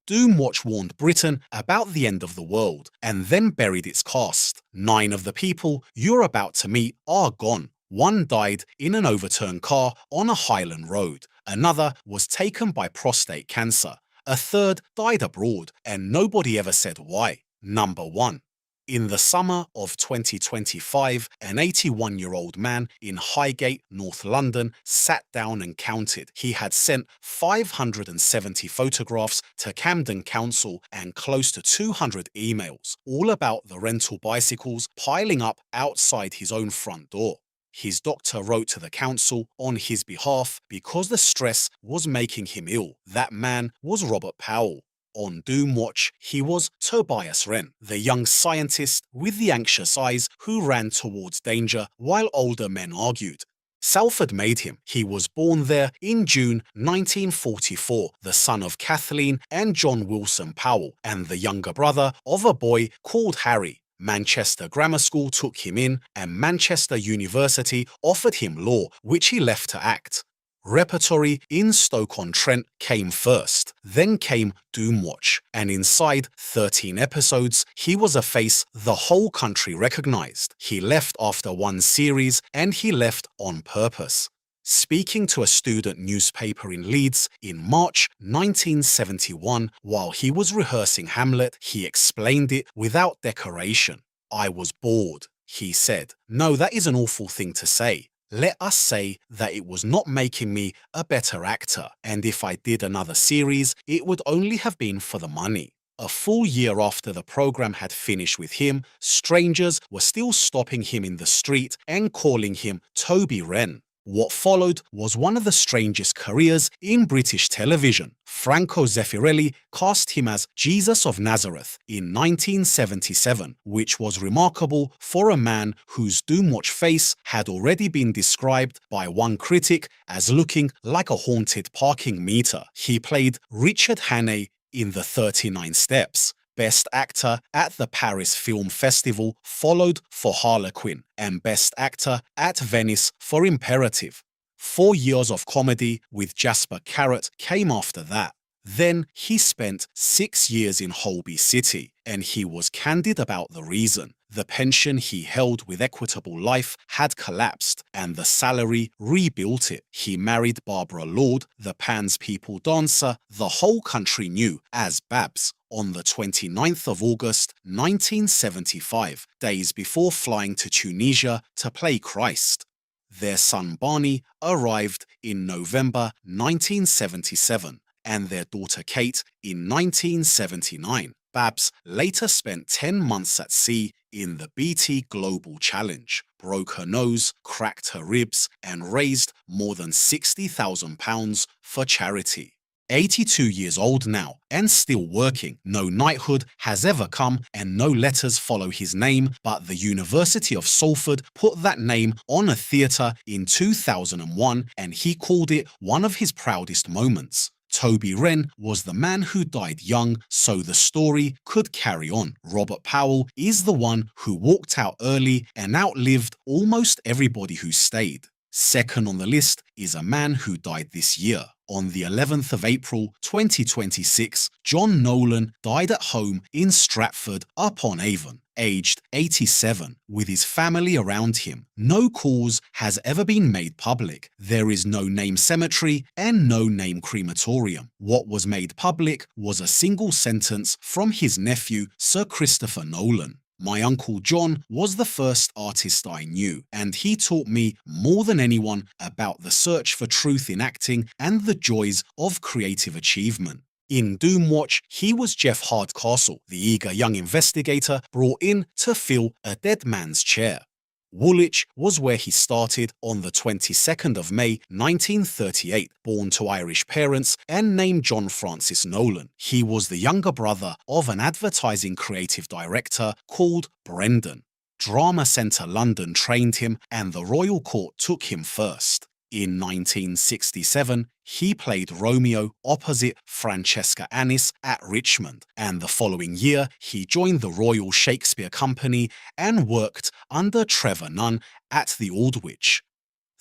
Doomwatch warned Britain about the end of the world and then buried its cast. 9 of the people you're about to meet are gone. One died in an overturned car on a Highland road. Another was taken by prostate cancer. A third died abroad, and nobody ever said why. Number 1. In the summer of 2025, an 81-year-old man in Highgate, North London, sat down and counted. He had sent 570 photographs to Camden Council and close to 200 emails, all about the rental bicycles piling up outside his own front door. His doctor wrote to the council on his behalf because the stress was making him ill. That man was Robert Powell. On Doomwatch, he was Tobias Wren, the young scientist with the anxious eyes who ran towards danger while older men argued. Salford made him. He was born there in June 1944, the son of Kathleen and John Wilson Powell, and the younger brother of a boy called Harry. Manchester Grammar School took him in, and Manchester University offered him law, which he left to act. Repertory in Stoke-on-Trent came first, then came Doomwatch, and inside 13 episodes, he was a face the whole country recognised. He left after one series, and he left on purpose. Speaking to a student newspaper in Leeds in March 1971, while he was rehearsing Hamlet, he explained it without decoration. "I was bored," he said. "No, that is an awful thing to say. Let us say that it was not making me a better actor, and if I did another series, it would only have been for the money." A full year after the program had finished with him, strangers were still stopping him in the street and calling him Toby Wren. What followed was one of the strangest careers in British television. Franco Zeffirelli cast him as Jesus of Nazareth in 1977, which was remarkable for a man whose Doomwatch face had already been described by one critic as looking like a haunted parking meter. He played Richard Hannay in The 39 Steps. Best Actor at the Paris Film Festival followed for Harlequin, and Best Actor at Venice for Imperative. 4 years of comedy with Jasper Carrot came after that. Then he spent 6 years in Holby City, and he was candid about the reason. The pension he held with Equitable Life had collapsed, and the salary rebuilt it. He married Barbara Lord, the Pan's People dancer the whole country knew as Babs, on the 29th of August 1975, days before flying to Tunisia to play Christ. Their son Barney arrived in November 1977, and their daughter Kate in 1979. Babs later spent 10 months at sea in the BT Global Challenge, broke her nose, cracked her ribs, and raised more than £60,000 for charity. 82 years old now and still working. No knighthood has ever come and no letters follow his name, but the University of Salford put that name on a theatre in 2001, and he called it one of his proudest moments. Toby Wren was the man who died young, so the story could carry on. Robert Powell is the one who walked out early and outlived almost everybody who stayed. Second on the list is a man who died this year. On the 11th of April 2026, John Nolan died at home in Stratford-upon-Avon, aged 87, with his family around him. No cause has ever been made public. There is no name cemetery and no name crematorium. What was made public was a single sentence from his nephew, Sir Christopher Nolan. "My Uncle John was the first artist I knew, and he taught me more than anyone about the search for truth in acting and the joys of creative achievement." In Doomwatch, he was Jeff Hardcastle, the eager young investigator brought in to fill a dead man's chair. Woolwich was where he started on the 22nd of May 1938, born to Irish parents and named John Francis Nolan. He was the younger brother of an advertising creative director called Brendan. Drama Centre London trained him and the Royal Court took him first. In 1967, he played Romeo opposite Francesca Annis at Richmond, and the following year he joined the Royal Shakespeare Company and worked under Trevor Nunn at the Aldwych.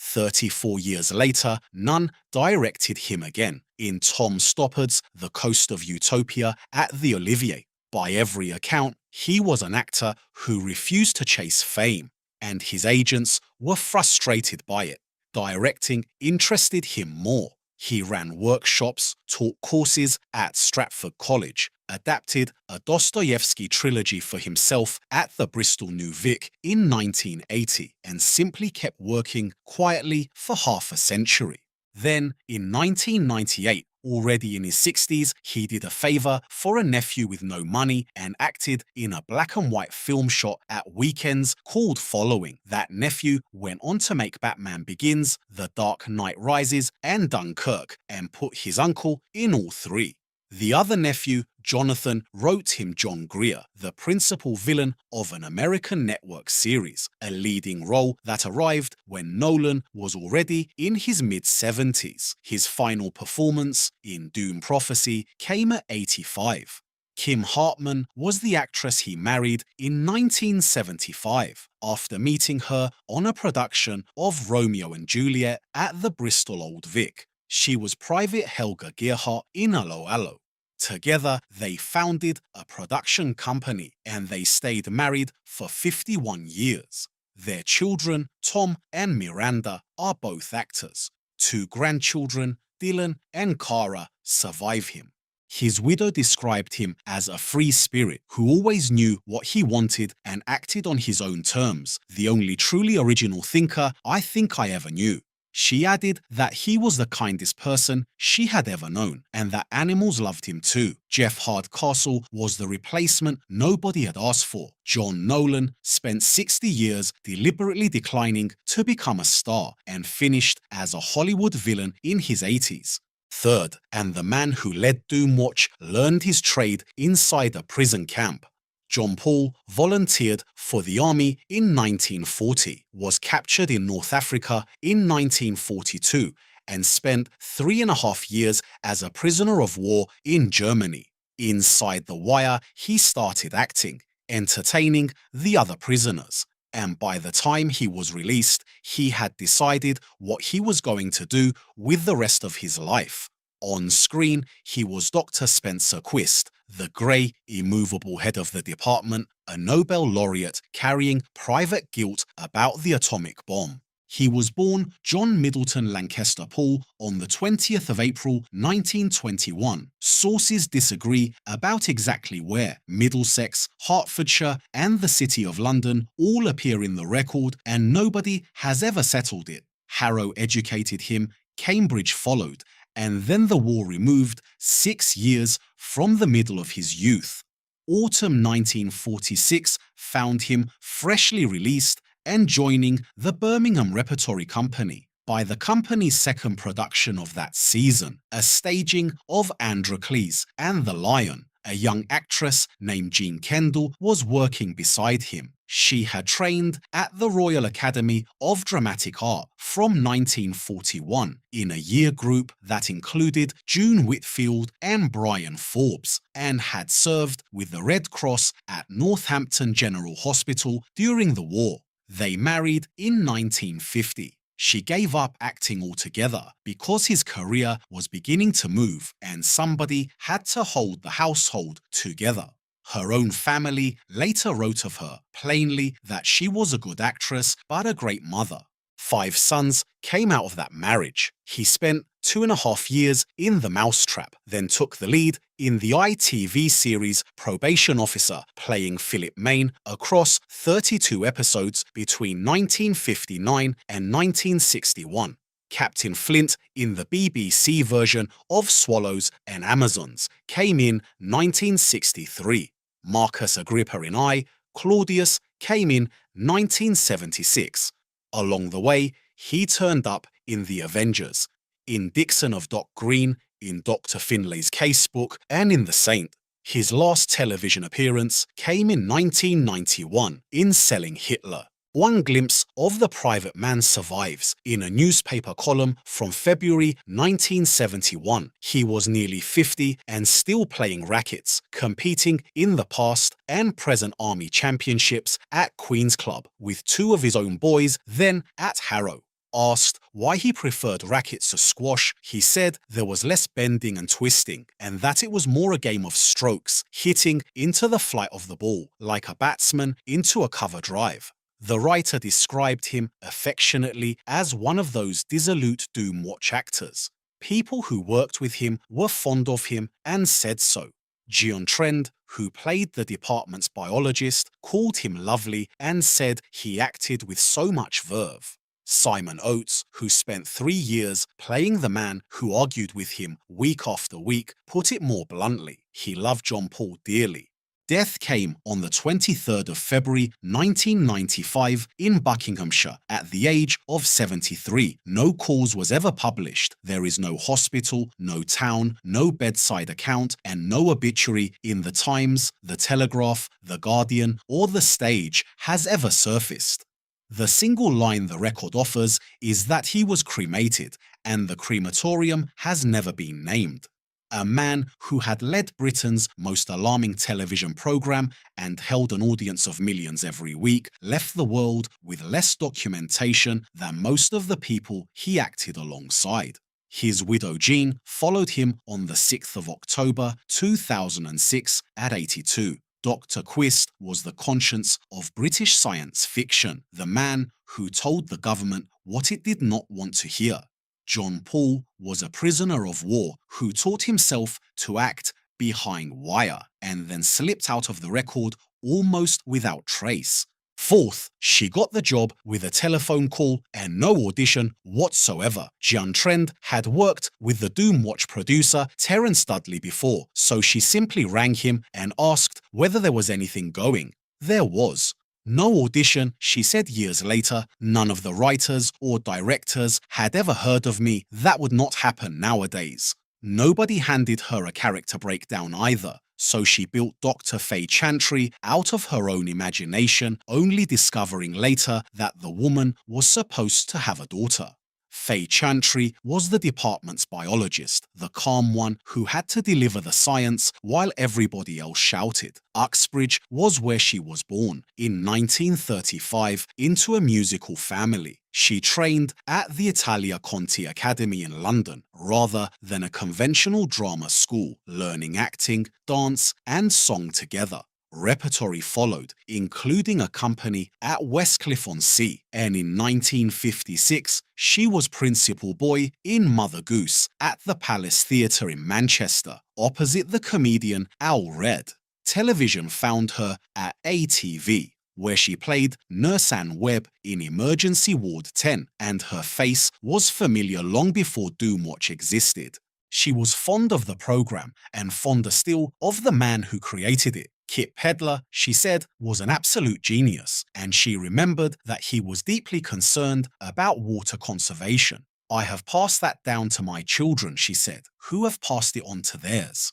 34 years later, Nunn directed him again in Tom Stoppard's The Coast of Utopia at the Olivier. By every account, he was an actor who refused to chase fame, and his agents were frustrated by it. Directing interested him more. He ran workshops, taught courses at Stratford College, adapted a Dostoevsky trilogy for himself at the Bristol New Vic in 1980, and simply kept working quietly for half a century. Then, in 1998, already in his 60s, he did a favour for a nephew with no money and acted in a black and white film shot at weekends called Following. That nephew went on to make Batman Begins, The Dark Knight Rises, and Dunkirk, and put his uncle in all three. The other nephew, Jonathan, wrote him John Greer, the principal villain of an American network series, a leading role that arrived when Nolan was already in his mid-70s. His final performance in Doom Prophecy came at 85. Kim Hartman was the actress he married in 1975 after meeting her on a production of Romeo and Juliet at the Bristol Old Vic. She was Private Helga Gerhardt in Allo Allo. Together, they founded a production company and they stayed married for 51 years. Their children, Tom and Miranda, are both actors. 2 grandchildren, Dylan and Cara, survive him. His widow described him as a free spirit who always knew what he wanted and acted on his own terms, the only truly original thinker I think I ever knew. She added that he was the kindest person she had ever known and that animals loved him too. Jeff Hardcastle was the replacement nobody had asked for. John Nolan spent 60 years deliberately declining to become a star and finished as a Hollywood villain in his 80s. Third, and the man who led Doomwatch learned his trade inside a prison camp. John Paul volunteered for the army in 1940, was captured in North Africa in 1942, and spent 3.5 years as a prisoner of war in Germany. Inside the wire, he started acting, entertaining the other prisoners, and by the time he was released, he had decided what he was going to do with the rest of his life. On screen, he was Dr. Spencer Quist, the grey, immovable head of the department, a Nobel laureate carrying private guilt about the atomic bomb. He was born John Middleton Lancaster Paul on the 20th of April 1921. Sources disagree about exactly where. Middlesex, Hertfordshire, and the City of London all appear in the record, and nobody has ever settled it. Harrow educated him, Cambridge followed, and then the war removed 6 years from the middle of his youth. Autumn 1946 found him freshly released and joining the Birmingham Repertory Company. By the company's second production of that season, a staging of Androcles and the Lion, a young actress named Jean Kendall was working beside him. She had trained at the Royal Academy of Dramatic Art from 1941 in a year group that included June Whitfield and Brian Forbes, and had served with the Red Cross at Northampton General Hospital during the war. They married in 1950. She gave up acting altogether because his career was beginning to move and somebody had to hold the household together. Her own family later wrote of her plainly that she was a good actress but a great mother. 5 sons came out of that marriage. He spent 2.5 years in The Mousetrap, then took the lead in the ITV series Probation Officer, playing Philip Mayne across 32 episodes between 1959 and 1961. Captain Flint in the BBC version of Swallows and Amazons came in 1963. Marcus Agrippa in I, Claudius, came in 1976. Along the way, he turned up in The Avengers, in Dixon of Dock Green, in Dr. Finlay's Casebook, and in The Saint. His last television appearance came in 1991 in Selling Hitler. One glimpse of the private man survives in a newspaper column from February 1971. He was nearly 50 and still playing rackets, competing in the past and present army championships at Queen's Club with 2 of his own boys, then at Harrow. Asked why he preferred rackets to squash, he said there was less bending and twisting, and that it was more a game of strokes, hitting into the flight of the ball, like a batsman into a cover drive. The writer described him affectionately as one of those dissolute Doomwatch actors. People who worked with him were fond of him and said so. Chantry, who played the department's biologist, called him lovely and said he acted with so much verve. Simon Oates, who spent 3 years playing the man who argued with him week after week, put it more bluntly: he loved John Paul dearly. Death came on the 23rd of February 1995 in Buckinghamshire at the age of 73. No cause was ever published. There is no hospital, no town, no bedside account, and no obituary in the Times, the Telegraph, the Guardian, or the Stage has ever surfaced. The single line the record offers is that he was cremated, and the crematorium has never been named. A man who had led Britain's most alarming television programme and held an audience of millions every week left the world with less documentation than most of the people he acted alongside. His widow Jean followed him on the 6th of October 2006 at 82. Dr. Quist was the conscience of British science fiction, the man who told the government what it did not want to hear. John Paul was a prisoner of war who taught himself to act behind wire and then slipped out of the record almost without trace. Fourth, she got the job with a telephone call and no audition whatsoever. Chantry had worked with the Doomwatch producer Terence Dudley before, so she simply rang him and asked whether there was anything going. There was. No audition, she said years later. None of the writers or directors had ever heard of me. That would not happen nowadays. Nobody handed her a character breakdown either, so she built Dr. Faye Chantry out of her own imagination, only discovering later that the woman was supposed to have a daughter. Faye Chantry was the department's biologist, the calm one who had to deliver the science while everybody else shouted. Uxbridge was where she was born, in 1935, into a musical family. She trained at the Italia Conti Academy in London, rather than a conventional drama school, learning acting, dance, and song together. Repertory followed, including a company at Westcliff-on-Sea, and in 1956 she was principal boy in Mother Goose at the Palace Theatre in Manchester, opposite the comedian Al Red. Television found her at ATV, where she played Nurse Anne Webb in Emergency Ward 10, and her face was familiar long before Doomwatch existed. She was fond of the programme, and fonder still of the man who created it. Kit Pedler, she said, was an absolute genius, and she remembered that he was deeply concerned about water conservation. I have passed that down to my children, she said, who have passed it on to theirs.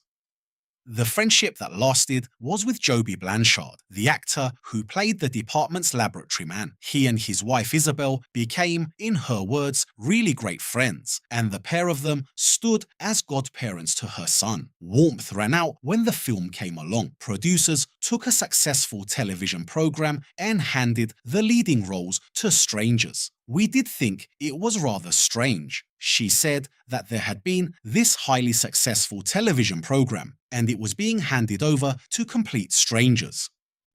The friendship that lasted was with Joby Blanshard, the actor who played the department's laboratory man. He and his wife Isabel became, in her words, really great friends, and the pair of them stood as godparents to her son. Warmth ran out when the film came along. Producers took a successful television program and handed the leading roles to strangers. We did think it was rather strange. She said that there had been this highly successful television program, and it was being handed over to complete strangers.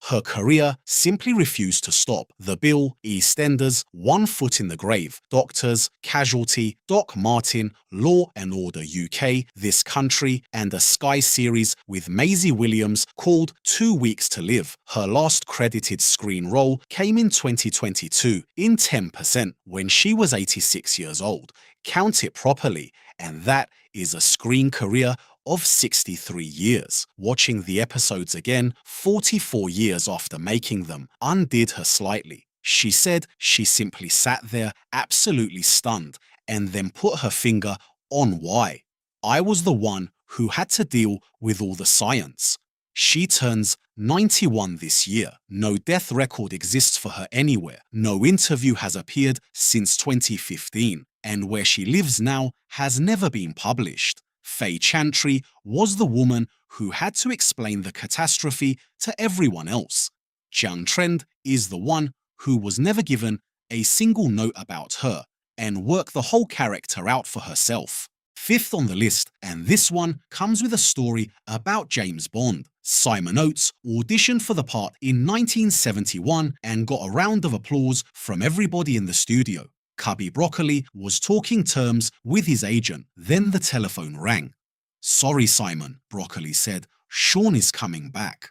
Her career simply refused to stop. The Bill, EastEnders, One Foot in the Grave, Doctors, Casualty, Doc Martin, Law and Order UK, This Country, and a Sky series with Maisie Williams called 2 Weeks to Live. Her last credited screen role came in 2022 in 10% when she was 86 years old. Count it properly, and that is a screen career of 63 years. Watching the episodes again, 44 years after making them, undid her slightly. She said she simply sat there absolutely stunned and then put her finger on why. I was the one who had to deal with all the science. She turns 91 this year. No death record exists for her anywhere. No interview has appeared since 2015, and where she lives now has never been published. Faye Chantry was the woman who had to explain the catastrophe to everyone else. Chantry is the one who was never given a single note about her and work the whole character out for herself. Fifth on the list, and this one comes with a story about James Bond. Simon Oates auditioned for the part in 1971 and got a round of applause from everybody in the studio. Cubby Broccoli was talking terms with his agent, then the telephone rang. "Sorry, Simon," Broccoli said, "Sean is coming back."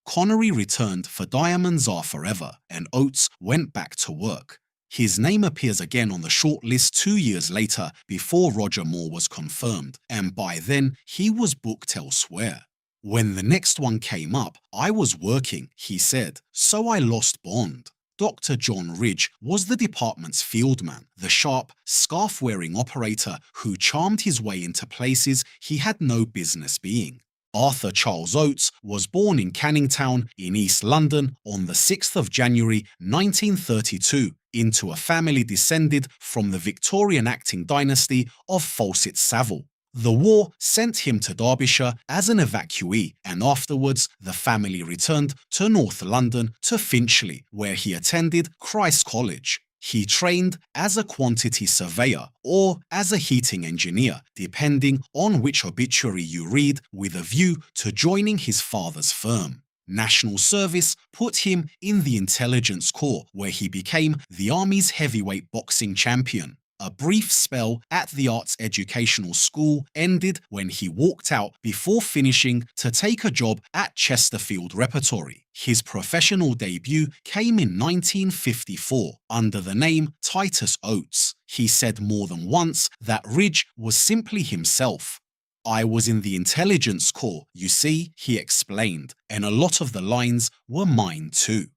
Connery returned for Diamonds Are Forever, and Oates went back to work. His name appears again on the short list 2 years later before Roger Moore was confirmed, and by then he was booked elsewhere. "When the next one came up, I was working," he said, "so I lost Bond." Dr. John Ridge was the department's field man, the sharp, scarf-wearing operator who charmed his way into places he had no business being. Arthur Charles Oates was born in Canning Town in East London on the 6th of January 1932 into a family descended from the Victorian acting dynasty of Fawcett-Savile. The war sent him to Derbyshire as an evacuee, and afterwards the family returned to North London to Finchley, where he attended Christ's College. He trained as a quantity surveyor or as a heating engineer, depending on which obituary you read, with a view to joining his father's firm. National service put him in the Intelligence Corps, where he became the Army's heavyweight boxing champion. A brief spell at the Arts Educational School ended when he walked out before finishing to take a job at Chesterfield Repertory. His professional debut came in 1954 under the name Titus Oates. He said more than once that Ridge was simply himself. "I was in the Intelligence Corps, you see," he explained, and a lot of the lines were mine too.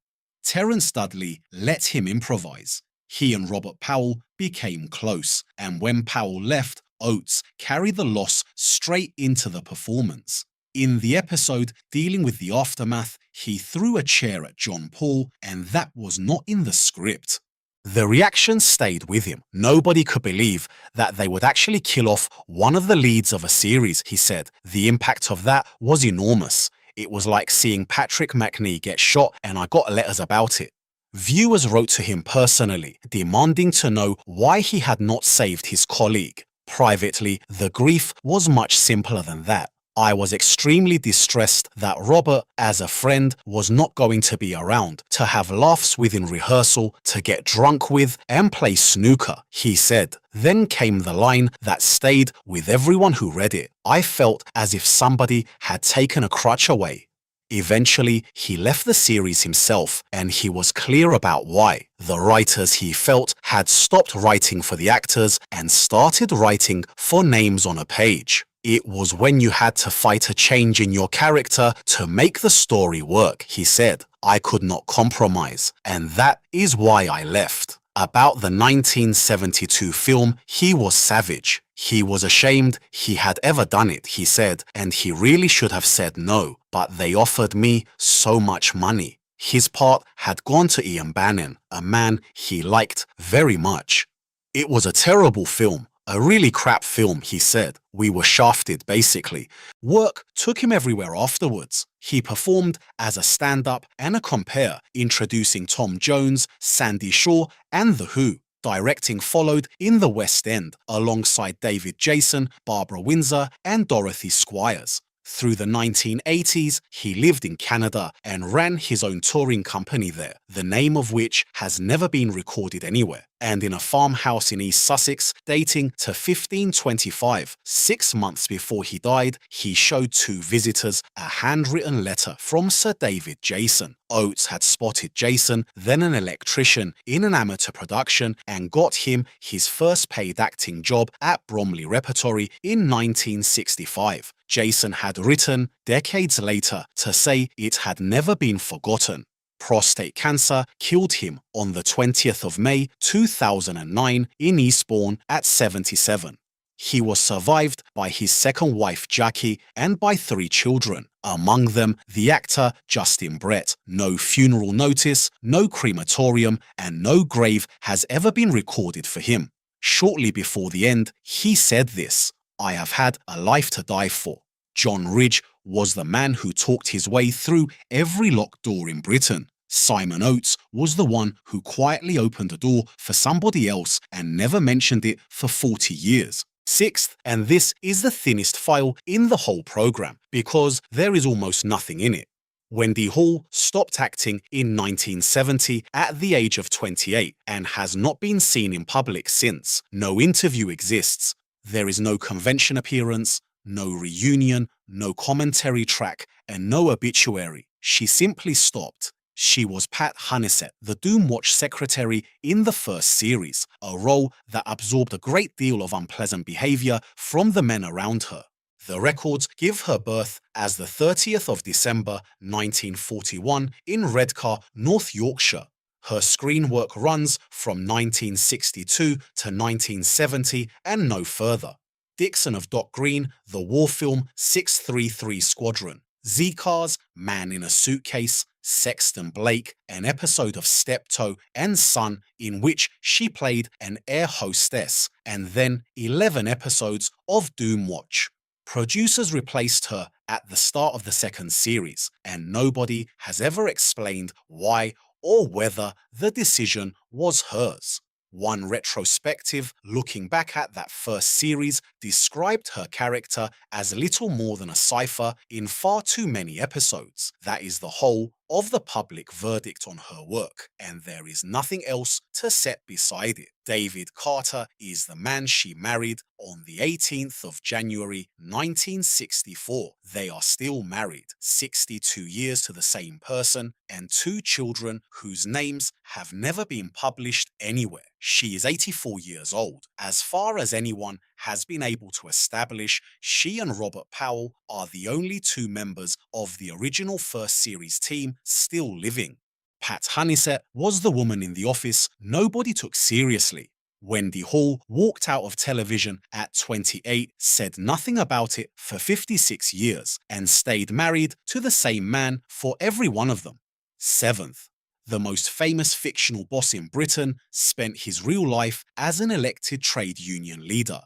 Terence Dudley let him improvise. He and Robert Powell became close, and when Powell left, Oates carried the loss straight into the performance. In the episode dealing with the aftermath, he threw a chair at John Paul, and that was not in the script. The reaction stayed with him. Nobody could believe that they would actually kill off one of the leads of a series, he said. The impact of that was enormous. It was like seeing Patrick Macnee get shot, and I got letters about it. Viewers wrote to him personally, demanding to know why he had not saved his colleague. Privately, the grief was much simpler than that. "I was extremely distressed that Robert, as a friend, was not going to be around to have laughs with in rehearsal, to get drunk with, and play snooker," he said. Then came the line that stayed with everyone who read it. "I felt as if somebody had taken a crutch away." Eventually, he left the series himself, and he was clear about why. The writers, he felt, had stopped writing for the actors and started writing for names on a page. "It was when you had to fight a change in your character to make the story work," he said. "I could not compromise, and that is why I left." About the 1972 film, he was savage. He was ashamed he had ever done it, he said, and he really should have said no, but they offered me so much money. His part had gone to Ian Bannen, a man he liked very much. "It was a terrible film. A really crap film," he said. "We were shafted, basically." Work took him everywhere afterwards. He performed as a stand-up and a compere, introducing Tom Jones, Sandy Shaw, and The Who. Directing followed in the West End, alongside David Jason, Barbara Windsor, and Dorothy Squires. Through the 1980s, he lived in Canada and ran his own touring company there, the name of which has never been recorded anywhere, and in a farmhouse in East Sussex dating to 1525. 6 months before he died, he showed 2 visitors a handwritten letter from Sir David Jason. Oates had spotted Jason, then an electrician, in an amateur production and got him his first paid acting job at Bromley Repertory in 1965. Jason had written, decades later, to say it had never been forgotten. Prostate cancer killed him on the 20th of May 2009 in Eastbourne at 77. He was survived by his second wife Jackie and by 3 children, among them the actor Justin Brett. No funeral notice, no crematorium, and no grave has ever been recorded for him. Shortly before the end, he said this, "I have had a life to die for." John Ridge was the man who talked his way through every locked door in Britain. Simon Oates was the one who quietly opened a door for somebody else and never mentioned it for 40 years. Sixth, and this is the thinnest file in the whole program because there is almost nothing in it. Wendy Hall stopped acting in 1970 at the age of 28 and has not been seen in public since. No interview exists. There is no convention appearance, no reunion, no commentary track, and no obituary. She simply stopped. She was Pat Honeysett, the Doomwatch secretary in the first series, a role that absorbed a great deal of unpleasant behavior from the men around her. The records give her birth as the 30th of December 1941 in Redcar, North Yorkshire. Her screen work runs from 1962 to 1970 and no further. Dixon of Dock Green, the war film 633 Squadron. Z-Cars, Man in a Suitcase, Sexton Blake, an episode of Steptoe and Son in which she played an air hostess, and then 11 episodes of Doomwatch. Producers replaced her at the start of the second series, and nobody has ever explained why or whether the decision was hers. One retrospective looking back at that first series described her character as little more than a cipher in far too many episodes. That is the whole of the public verdict on her work, and there is nothing else to set beside it. David Carter is the man she married on the 18th of January 1964. They are still married, 62 years to the same person, and 2 children whose names have never been published anywhere. She is 84 years old. As far as anyone has been able to establish, she and Robert Powell are the only 2 members of the original first series team still living. Pat Honeysett was the woman in the office nobody took seriously. Wendy Hall walked out of television at 28, said nothing about it for 56 years, and stayed married to the same man for every one of them. Seventh, the most famous fictional boss in Britain spent his real life as an elected trade union leader.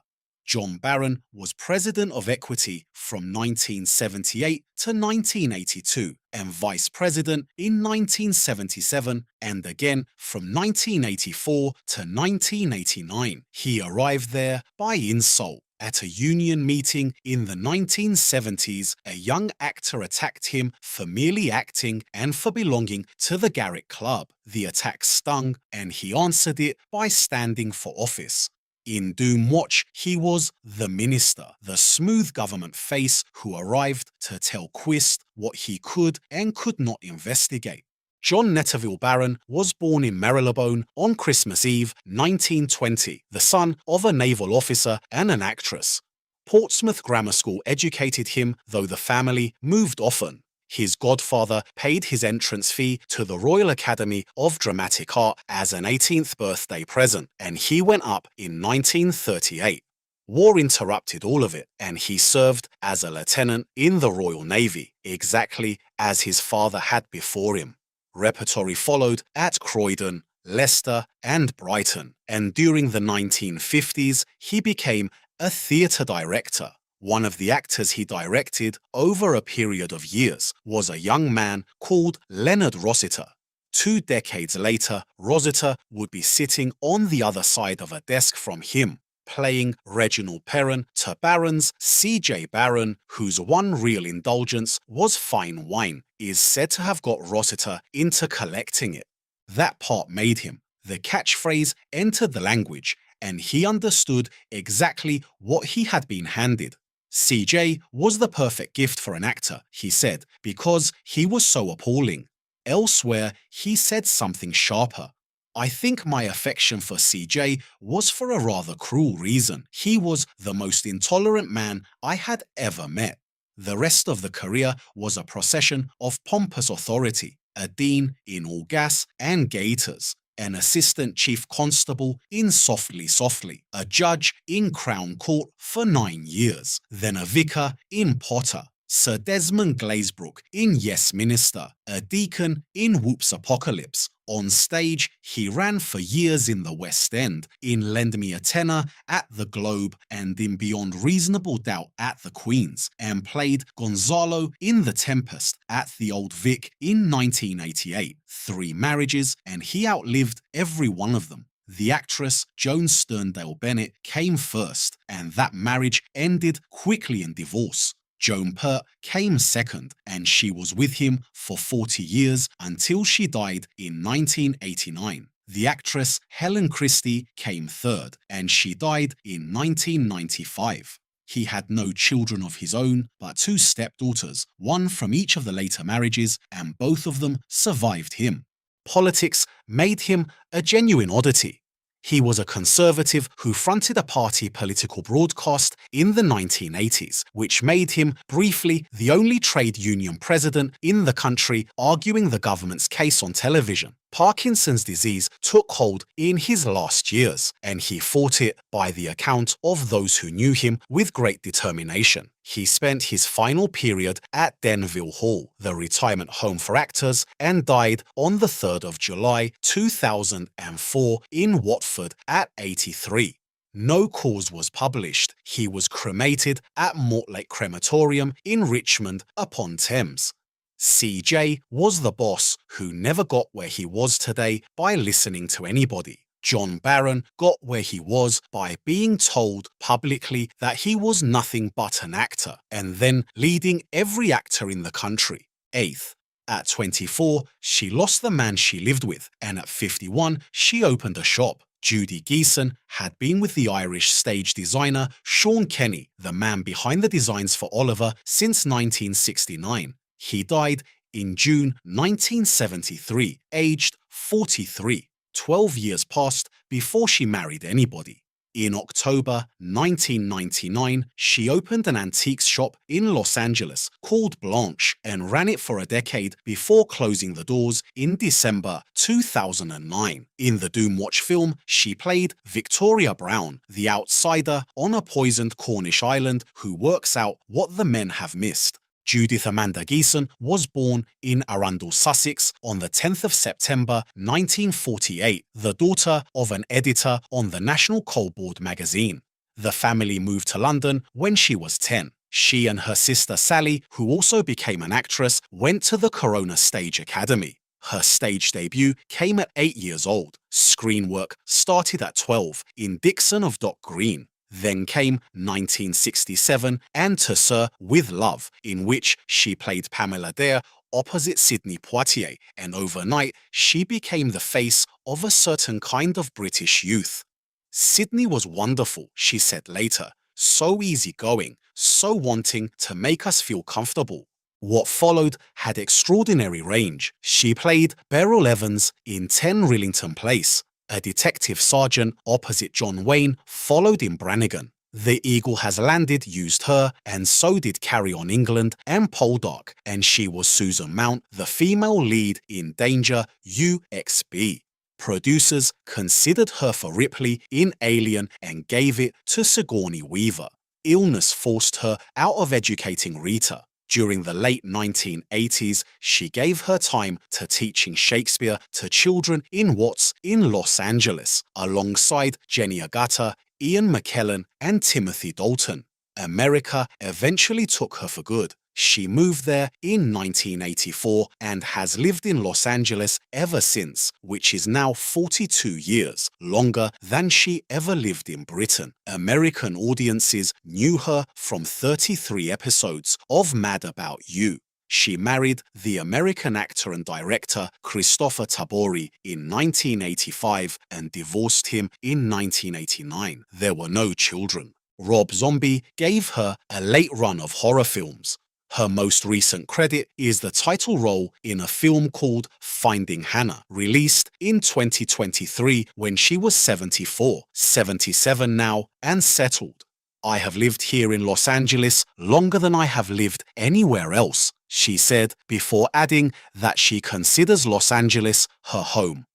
John Barron was president of Equity from 1978 to 1982 and vice president in 1977 and again from 1984 to 1989. He arrived there by insult. At a union meeting in the 1970s, a young actor attacked him for merely acting and for belonging to the Garrick Club. The attack stung, and he answered it by standing for office. In Doomwatch, he was the minister, the smooth government face who arrived to tell Quist what he could and could not investigate. John Netterville Barron was born in Marylebone on Christmas Eve 1920, the son of a naval officer and an actress. Portsmouth Grammar School educated him, though the family moved often. His godfather paid his entrance fee to the Royal Academy of Dramatic Art as an 18th birthday present, and he went up in 1938. War interrupted all of it, and he served as a lieutenant in the Royal Navy, exactly as his father had before him. Repertory followed at Croydon, Leicester, and Brighton, and during the 1950s, he became a theatre director. One of the actors he directed over a period of years was a young man called Leonard Rossiter. 2 decades later, Rossiter would be sitting on the other side of a desk from him, playing Reginald Perron to Barron's C.J. Barron, whose one real indulgence was fine wine, is said to have got Rossiter into collecting it. That part made him. The catchphrase entered the language, and he understood exactly what he had been handed. CJ was the perfect gift for an actor, he said, because he was so appalling. Elsewhere, he said something sharper. I think my affection for CJ was for a rather cruel reason. He was the most intolerant man I had ever met. The rest of the career was a procession of pompous authority, a dean in all gas and gaiters, an assistant chief constable in Softly Softly, a judge in Crown Court for 9 years, then a vicar in Potter, Sir Desmond Glazebrook in Yes Minister, a deacon in Whoops Apocalypse. On stage, he ran for years in the West End, in Lend Me a Tenor at the Globe, and in Beyond Reasonable Doubt at the Queen's, and played Gonzalo in The Tempest at the Old Vic in 1988. 3 marriages, and he outlived every one of them. The actress Joan Sterndale Bennett came first, and that marriage ended quickly in divorce. Joan Pert came second, and she was with him for 40 years until she died in 1989. The actress Helen Christie came third, and she died in 1995. He had no children of his own, but 2 stepdaughters, one from each of the later marriages, and both of them survived him. Politics made him a genuine oddity. He was a conservative who fronted a party political broadcast in the 1980s, which made him briefly the only trade union president in the country arguing the government's case on television. Parkinson's disease took hold in his last years, and he fought it, by the account of those who knew him, with great determination. He spent his final period at Denville Hall, the retirement home for actors, and died on the 3rd of July 2004 in Watford at 83. No cause was published. He was cremated at Mortlake Crematorium in Richmond upon Thames. CJ was the boss who never got where he was today by listening to anybody. John Barron got where he was by being told publicly that he was nothing but an actor, and then leading every actor in the country. 8th. At 24, she lost the man she lived with, and at 51, she opened a shop. Judy Geeson had been with the Irish stage designer Sean Kenny, the man behind the designs for Oliver, since 1969. He died in June 1973, aged 43. 12 years passed before she married anybody. In October 1999, she opened an antiques shop in Los Angeles called Blanche and ran it for a decade before closing the doors in December 2009. In the Doomwatch film, she played Victoria Brown, the outsider on a poisoned Cornish island who works out what the men have missed. Judith Amanda Geeson was born in Arundel, Sussex on the 10th of September 1948, the daughter of an editor on the National Coal Board magazine. The family moved to London when she was 10. She and her sister Sally, who also became an actress, went to the Corona Stage Academy. Her stage debut came at 8 years old. Screen work started at 12 in Dixon of Dock Green. Then came 1967 and To Sir with Love, in which she played Pamela Dare opposite Sidney Poitier, and overnight she became the face of a certain kind of British youth. Sidney was wonderful, she said later, so easygoing, so wanting to make us feel comfortable. What followed had extraordinary range. She played Beryl Evans in 10 Rillington Place. A detective sergeant opposite John Wayne followed in Brannigan. The Eagle Has Landed used her, and so did Carry On England and Poldark, and she was Susan Mount, the female lead in Danger UXB. Producers considered her for Ripley in Alien and gave it to Sigourney Weaver. Illness forced her out of educating Rita. During the late 1980s, she gave her time to teaching Shakespeare to children in Watts in Los Angeles, alongside Jenny Agata, Ian McKellen, and Timothy Dalton. America eventually took her for good. She moved there in 1984 and has lived in Los Angeles ever since, which is now 42 years, longer than she ever lived in Britain. American audiences knew her from 33 episodes of Mad About You. She married the American actor and director Christopher Tabori in 1985 and divorced him in 1989. There were no children. Rob Zombie gave her a late run of horror films. Her most recent credit is the title role in a film called Finding Hannah, released in 2023 when she was 74, 77 now, and settled. I have lived here in Los Angeles longer than I have lived anywhere else, she said, before adding that she considers Los Angeles her home.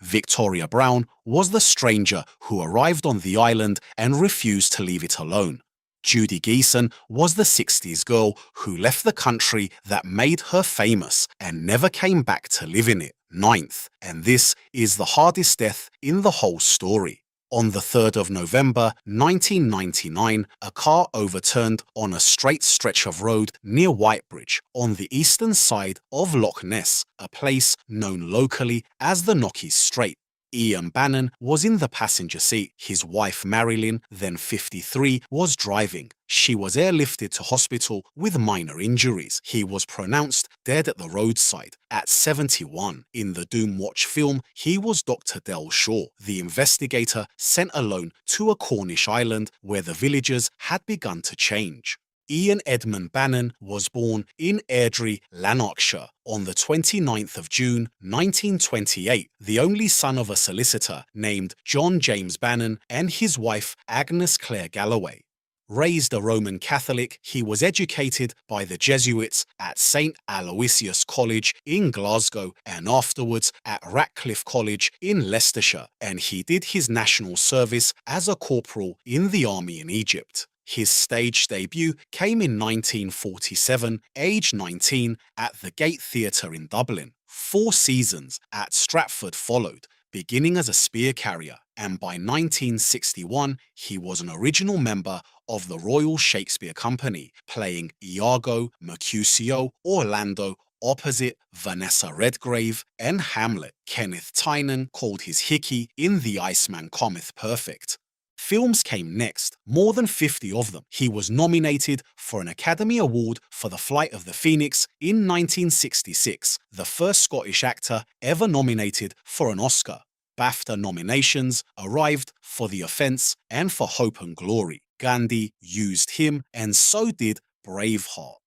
Victoria Brown was the stranger who arrived on the island and refused to leave it alone. Judy Geeson was the 60s girl who left the country that made her famous and never came back to live in it. Ninth, and this is the hardest death in the whole story. On the 3rd of November 1999, a car overturned on a straight stretch of road near Whitebridge on the eastern side of Loch Ness, a place known locally as the Knockies Strait. Ian Bannen was in the passenger seat. His wife Marilyn, then 53, was driving. She was airlifted to hospital with minor injuries. He was pronounced dead at the roadside at 71. In the Doomwatch film, he was Dr. Del Shaw, the investigator sent alone to a Cornish island where the villagers had begun to change. Ian Edmund Bannen was born in Airdrie, Lanarkshire, on the 29th of June 1928, the only son of a solicitor named John James Bannen and his wife Agnes Clare Galloway. Raised a Roman Catholic, he was educated by the Jesuits at St. Aloysius College in Glasgow and afterwards at Ratcliffe College in Leicestershire, and he did his national service as a corporal in the army in Egypt. His stage debut came in 1947, aged 19, at the Gate Theatre in Dublin. 4 seasons at Stratford followed, beginning as a spear carrier, and by 1961 he was an original member of the Royal Shakespeare Company, playing Iago, Mercutio, Orlando, opposite Vanessa Redgrave and Hamlet. Kenneth Tynan called his Hickey in The Iceman Cometh Perfect. Films came next, more than 50 of them. He was nominated for an Academy Award for The Flight of the Phoenix in 1966, the first Scottish actor ever nominated for an Oscar. BAFTA nominations arrived for The Offence and for Hope and Glory. Gandhi used him, and so did Braveheart.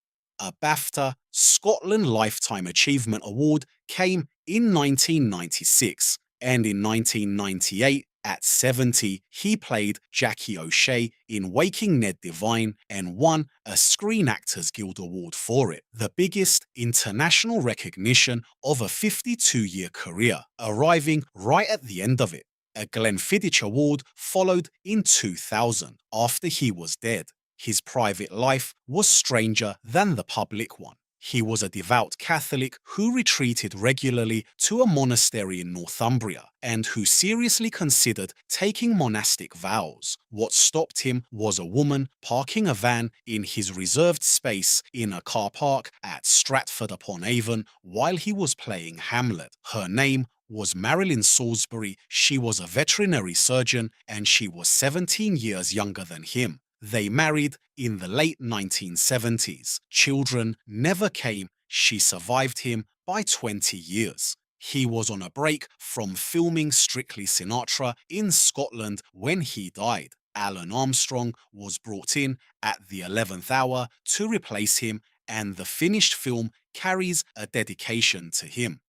A BAFTA Scotland Lifetime Achievement Award came in 1996, and in 1998, at 70, he played Jackie O'Shea in Waking Ned Devine and won a Screen Actors Guild Award for it, the biggest international recognition of a 52-year career, arriving right at the end of it. A Glenfiddich Award followed in 2000, after he was dead. His private life was stranger than the public one. He was a devout Catholic who retreated regularly to a monastery in Northumbria and who seriously considered taking monastic vows. What stopped him was a woman parking a van in his reserved space in a car park at Stratford-upon-Avon while he was playing Hamlet. Her name was Marilyn Salisbury. She was a veterinary surgeon and she was 17 years younger than him. They married in the late 1970s. Children never came. She survived him by 20 years. He was on a break from filming Strictly Sinatra in Scotland when he died. Alan Armstrong was brought in at the 11th hour to replace him, and the finished film carries a dedication to him.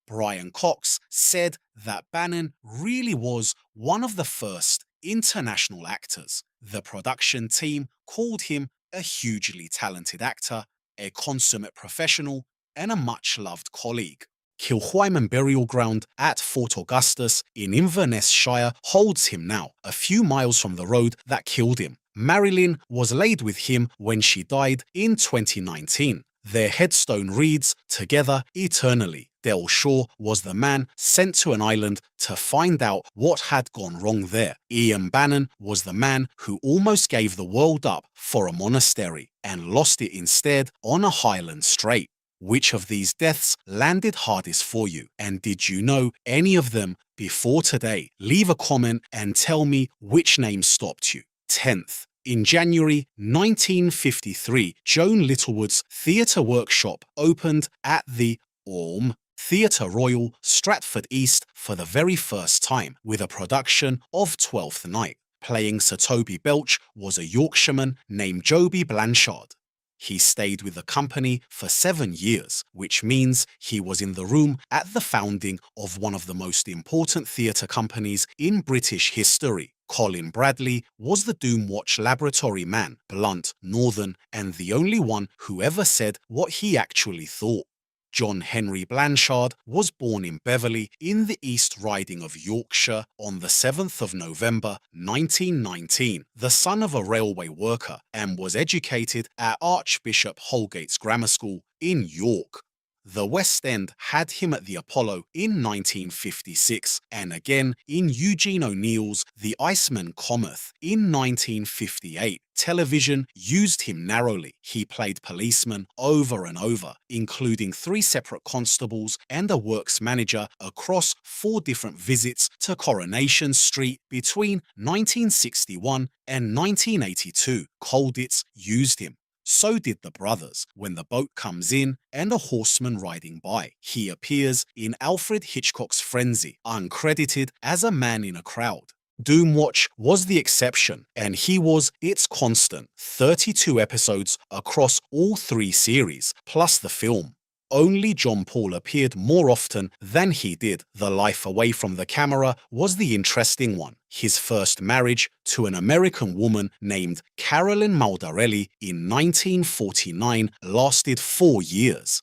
Brian Cox said that Bannen really was one of the first international actors. The production team called him a hugely talented actor, a consummate professional, and a much-loved colleague. Kilchwyman Burial Ground at Fort Augustus in Inverness Shire holds him now, a few miles from the road that killed him. Marilyn was laid with him when she died in 2019. Their headstone reads, "Together eternally." Del Shaw was the man sent to an island to find out what had gone wrong there. Ian Bannen was the man who almost gave the world up for a monastery and lost it instead on a Highland strait. Which of these deaths landed hardest for you? And did you know any of them before today? Leave a comment and tell me which name stopped you. 10th. In January 1953, Joan Littlewood's theatre workshop opened at the Orme Theatre Royal, Stratford East for the very first time, with a production of Twelfth Night. Playing Sir Toby Belch was a Yorkshireman named Joby Blanshard. He stayed with the company for 7 years, which means he was in the room at the founding of one of the most important theatre companies in British history. Colin Bradley was the Doomwatch laboratory man, blunt, northern, and the only one who ever said what he actually thought. John Henry Blanshard was born in Beverley in the East Riding of Yorkshire on the 7th of November 1919, the son of a railway worker, and was educated at Archbishop Holgate's Grammar School in York. The West End had him at the Apollo in 1956 and again in Eugene O'Neill's The Iceman Cometh in 1958. Television used him narrowly. He played policemen over and over, including 3 separate constables and a works manager across 4 different visits to Coronation Street between 1961 and 1982. Colditz used him. So did the brothers when the boat comes in and a horseman riding by. He appears in Alfred Hitchcock's Frenzy, uncredited as a man in a crowd. Doomwatch was the exception, and he was its constant, 32 episodes across all 3 series, plus the film. Only John Paul appeared more often than he did. The life away from the camera was the interesting one. His first marriage to an American woman named Carolyn Maldarelli in 1949 lasted 4 years.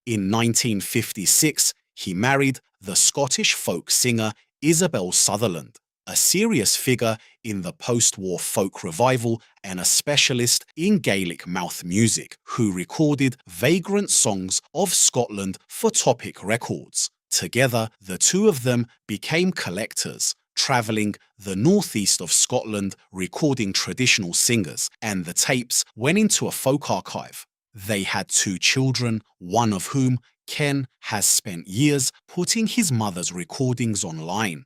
In 1956, he married the Scottish folk singer Isabel Sutherland, a serious figure in the post-war folk revival and a specialist in Gaelic mouth music, who recorded vagrant songs of Scotland for Topic Records. Together, the two of them became collectors, travelling the northeast of Scotland recording traditional singers, and the tapes went into a folk archive. They had 2 children, one of whom, Ken, has spent years putting his mother's recordings online.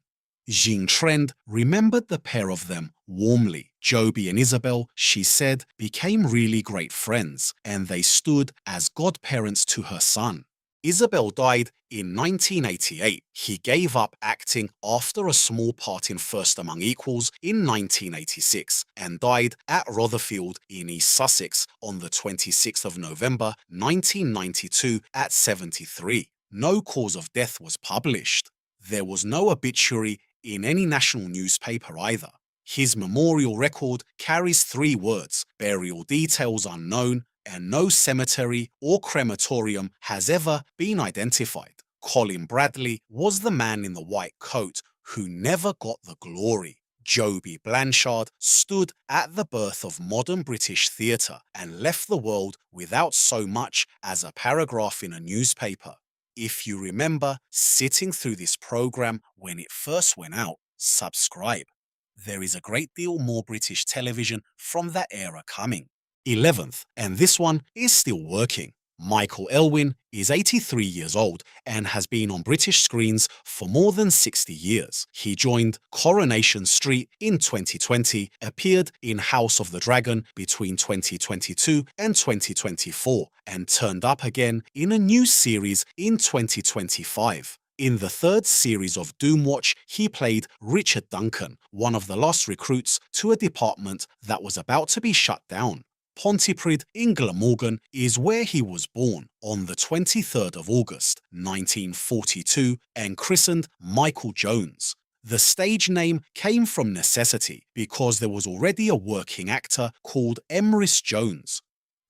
Jean Trend remembered the pair of them warmly. Joby and Isabel, she said, became really great friends, and they stood as godparents to her son. Isabel died in 1988. He gave up acting after a small part in First Among Equals in 1986 and died at Rotherfield in East Sussex on the 26th of November 1992 at 73. No cause of death was published. There was no obituary in any national newspaper either. His memorial record carries 3 words: burial details unknown, and no cemetery or crematorium has ever been identified. Colin Bradley was the man in the white coat who never got the glory. Joby Blanshard stood at the birth of modern British theatre and left the world without so much as a paragraph in a newspaper. If you remember sitting through this program when it first went out, subscribe. There is a great deal more British television from that era coming. 11th, and this one is still working. Michael Elwyn is 83 years old and has been on British screens for more than 60 years. He joined Coronation Street in 2020, appeared in House of the Dragon between 2022 and 2024, and turned up again in a new series in 2025. In the 3rd series of Doomwatch, he played Richard Duncan, one of the last recruits to a department that was about to be shut down. Pontypridd in Glamorgan is where he was born on the 23rd of August 1942 and christened Michael Jones. The stage name came from necessity because there was already a working actor called Emrys Jones.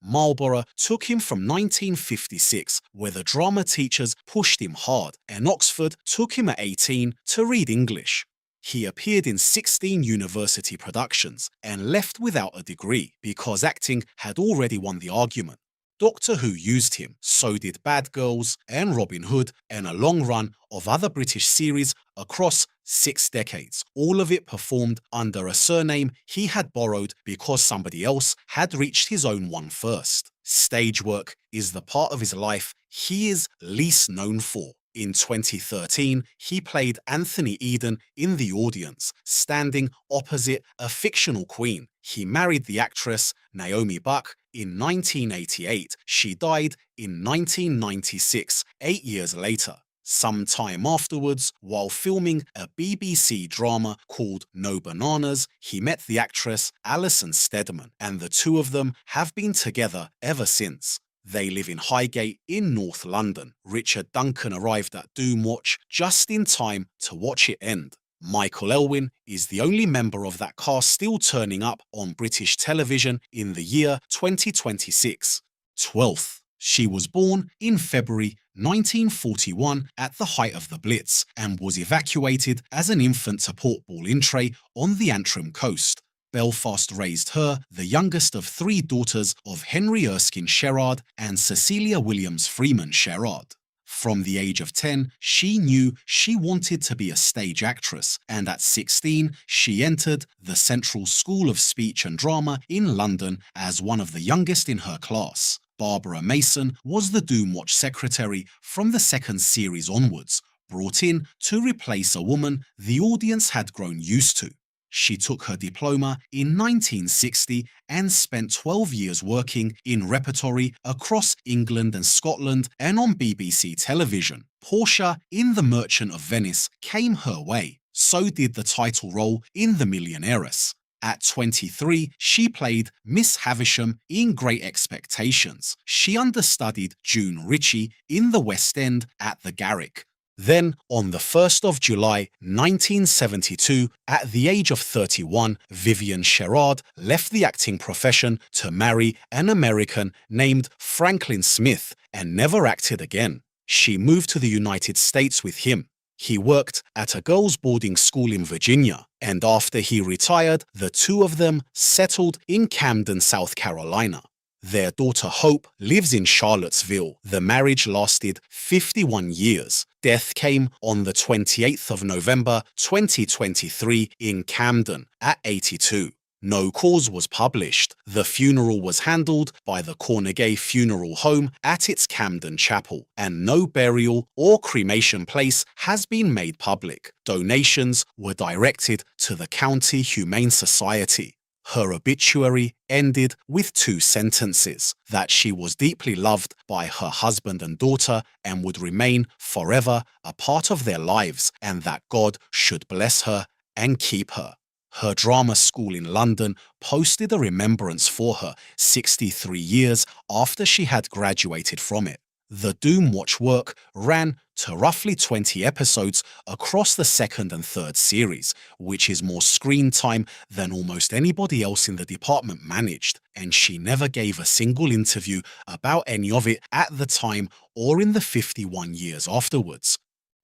Marlborough took him from 1956, where the drama teachers pushed him hard, and Oxford took him at 18 to read English. He appeared in 16 university productions and left without a degree because acting had already won the argument. Doctor Who used him, so did Bad Girls and Robin Hood, and a long run of other British series across 6 decades, all of it performed under a surname he had borrowed because somebody else had reached his own one first. Stage work is the part of his life he is least known for. In 2013, he played Anthony Eden in The Audience, standing opposite a fictional queen. He married the actress Naomi Buck in 1988. She died in 1996, 8 years later. Some time afterwards, while filming a BBC drama called No Bananas, he met the actress Alison Steadman, and the two of them have been together ever since. They live in Highgate in North London. Richard Duncan arrived at Doomwatch just in time to watch it end. Michael Elwyn is the only member of that cast still turning up on British television in the year 2026. 12th. She was born in February 1941 at the height of the Blitz and was evacuated as an infant to Port Ballintrae on the Antrim coast. Belfast raised her, the youngest of three daughters of Henry Erskine Sherrard and Cecilia Williams Freeman Sherrard. From the age of 10, she knew she wanted to be a stage actress, and at 16, she entered the Central School of Speech and Drama in London as one of the youngest in her class. Barbara Mason was the Doomwatch secretary from the second series onwards, brought in to replace a woman the audience had grown used to. She took her diploma in 1960 and spent 12 years working in repertory across England and Scotland and on BBC television. Portia in The Merchant of Venice came her way. So did the title role in The Millionairess. At 23, she played Miss Havisham in Great Expectations. She understudied June Ritchie in the West End at the Garrick. Then, on the 1st of July 1972, at the age of 31, Vivien Sherrard left the acting profession to marry an American named Franklin Smith and never acted again. She moved to the United States with him. He worked at a girls' boarding school in Virginia, and after he retired, the two of them settled in Camden, South Carolina. Their daughter Hope lives in Charlottesville. The marriage lasted 51 years. Death came on the 28th of November 2023 in Camden at 82. No cause was published. The funeral was handled by the Cornegay Funeral Home at its Camden Chapel, and no burial or cremation place has been made public. Donations were directed to the County Humane Society. Her obituary ended with two sentences: that she was deeply loved by her husband and daughter and would remain forever a part of their lives, and that God should bless her and keep her. Her drama school in London posted a remembrance for her 63 years after she had graduated from it. The Doomwatch work ran to roughly 20 episodes across the second and third series, which is more screen time than almost anybody else in the department managed, and she never gave a single interview about any of it at the time or in the 51 years afterwards.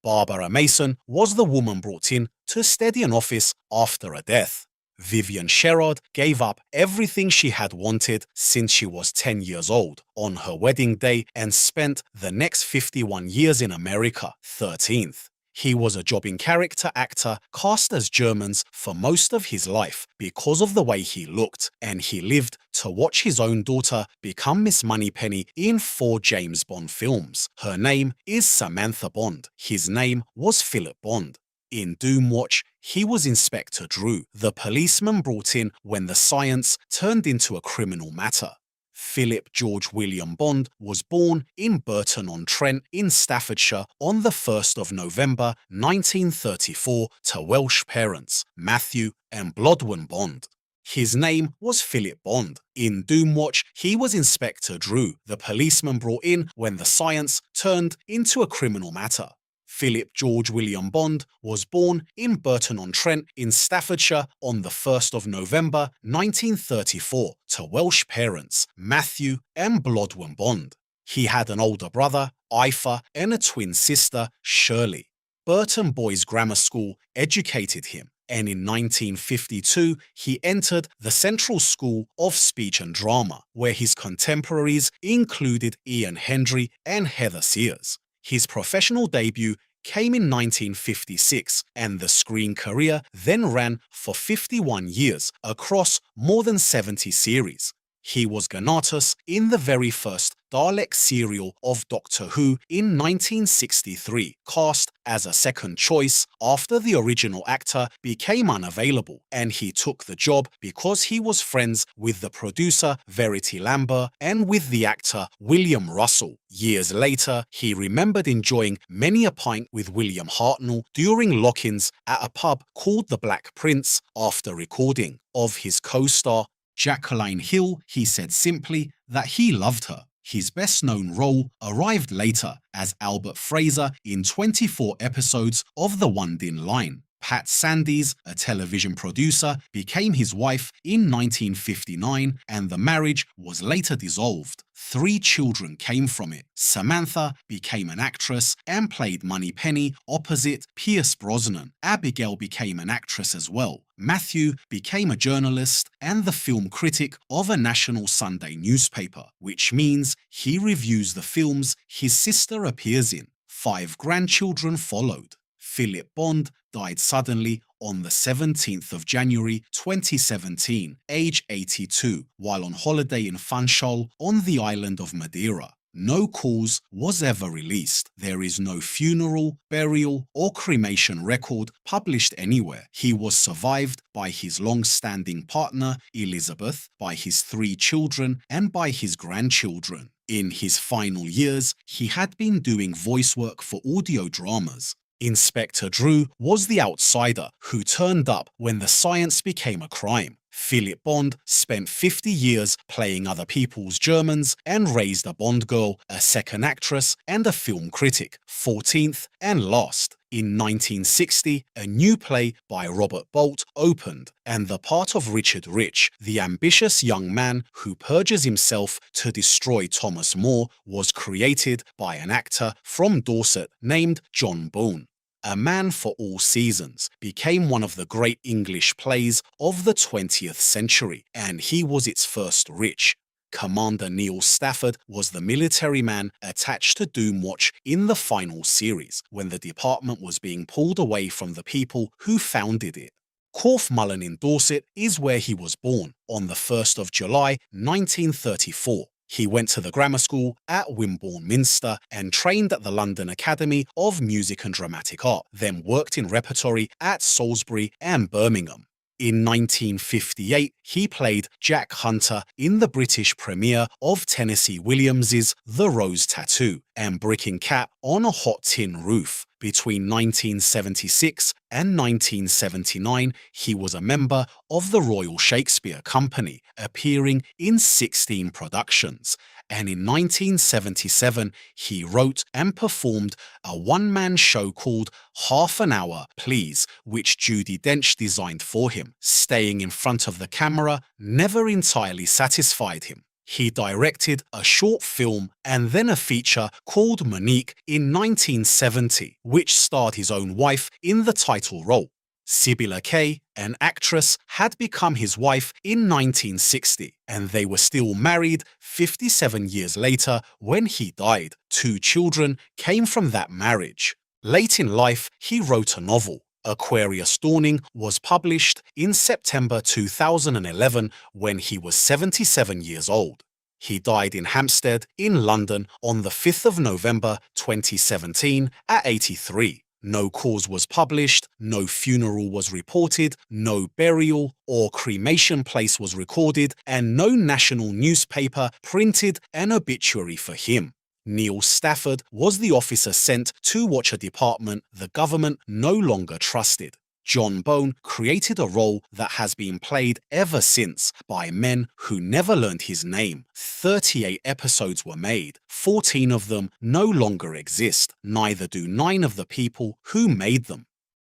Barbara Mason was the woman brought in to steady an office after a death. Vivien Sherrard gave up everything she had wanted since she was 10 years old on her wedding day and spent the next 51 years in America, 13th. He was a jobbing character actor cast as Germans for most of his life because of the way he looked, and he lived to watch his own daughter become Miss Moneypenny in 4 James Bond films. Her name is Samantha Bond. His name was Philip Bond. In Doomwatch, he was Inspector Drew, the policeman brought in when the science turned into a criminal matter. Philip George William Bond was born in Burton-on-Trent in Staffordshire on the 1st of November 1934 to Welsh parents, Matthew and Blodwen Bond. His name was Philip Bond. In Doomwatch, he was Inspector Drew, the policeman brought in when the science turned into a criminal matter. Philip George William Bond was born in Burton-on-Trent in Staffordshire on the 1st of November 1934 to Welsh parents, Matthew and Blodwen Bond. He had an older brother, Ifa, and a twin sister, Shirley. Burton Boys Grammar School educated him, and in 1952 he entered the Central School of Speech and Drama, where his contemporaries included Ian Hendry and Heather Sears. His professional debut came in 1956, and the screen career then ran for 51 years across more than 70 series. He was Ganatus in the very first Dalek serial of Doctor Who in 1963, cast as a second choice after the original actor became unavailable, and he took the job because he was friends with the producer Verity Lambert and with the actor William Russell. Years later, he remembered enjoying many a pint with William Hartnell during lock-ins at a pub called the Black Prince after recording. Of his co-star Jacqueline Hill, he said simply that he loved her. His best-known role arrived later as Albert Fraser in 24 episodes of The One Din Line. Pat Sandys, a television producer, became his wife in 1959, and the marriage was later dissolved. 3 children came from it. Samantha became an actress and played Moneypenny opposite Pierce Brosnan. Abigail became an actress as well. Matthew became a journalist and the film critic of a national Sunday newspaper, which means he reviews the films his sister appears in. 5 grandchildren followed. Philip Bond died suddenly on the 17th of January 2017, age 82, while on holiday in Funchal on the island of Madeira. No cause was ever released. There is no funeral, burial, or cremation record published anywhere. He was survived by his long-standing partner, Elizabeth, by his 3 children, and by his grandchildren. In his final years, he had been doing voice work for audio dramas. Inspector Drew was the outsider who turned up when the science became a crime. Philip Bond spent 50 years playing other people's Germans and raised a Bond girl, a second actress, and a film critic, 14th and last. In 1960, a new play by Robert Bolt opened, and the part of Richard Rich, the ambitious young man who purges himself to destroy Thomas More, was created by an actor from Dorset named John Bown. A Man for All Seasons became one of the great English plays of the 20th century, and he was its first Rich. Commander Neil Stafford was the military man attached to Doomwatch in the final series, when the department was being pulled away from the people who founded it. Corfmullen in Dorset is where he was born, on the 1st of July 1934. He went to the grammar school at Wimborne Minster and trained at the London Academy of Music and Dramatic Art, then worked in repertory at Salisbury and Birmingham. In 1958, he played Jack Hunter in the British premiere of Tennessee Williams's The Rose Tattoo and Bricking Cat on a Hot Tin Roof. Between 1976 and 1979, he was a member of the Royal Shakespeare Company, appearing in 16 productions. And in 1977, he wrote and performed a one-man show called Half an Hour, Please, which Judi Dench designed for him. Staying in front of the camera never entirely satisfied him. He directed a short film and then a feature called Monique in 1970, which starred his own wife in the title role. Sibylla Kay, an actress, had become his wife in 1960, and they were still married 57 years later when he died. 2 children came from that marriage. Late in life, he wrote a novel. Aquarius Dawning was published in September 2011 when he was 77 years old. He died in Hampstead in London on the 5th of November 2017 at 83. No cause was published, no funeral was reported, no burial or cremation place was recorded, and no national newspaper printed an obituary for him. Neil Stafford was the officer sent to watch a department the government no longer trusted. John Bown created a role that has been played ever since by men who never learned his name. 38 episodes were made. 14 of them no longer exist. Neither do 9 of the people who made them.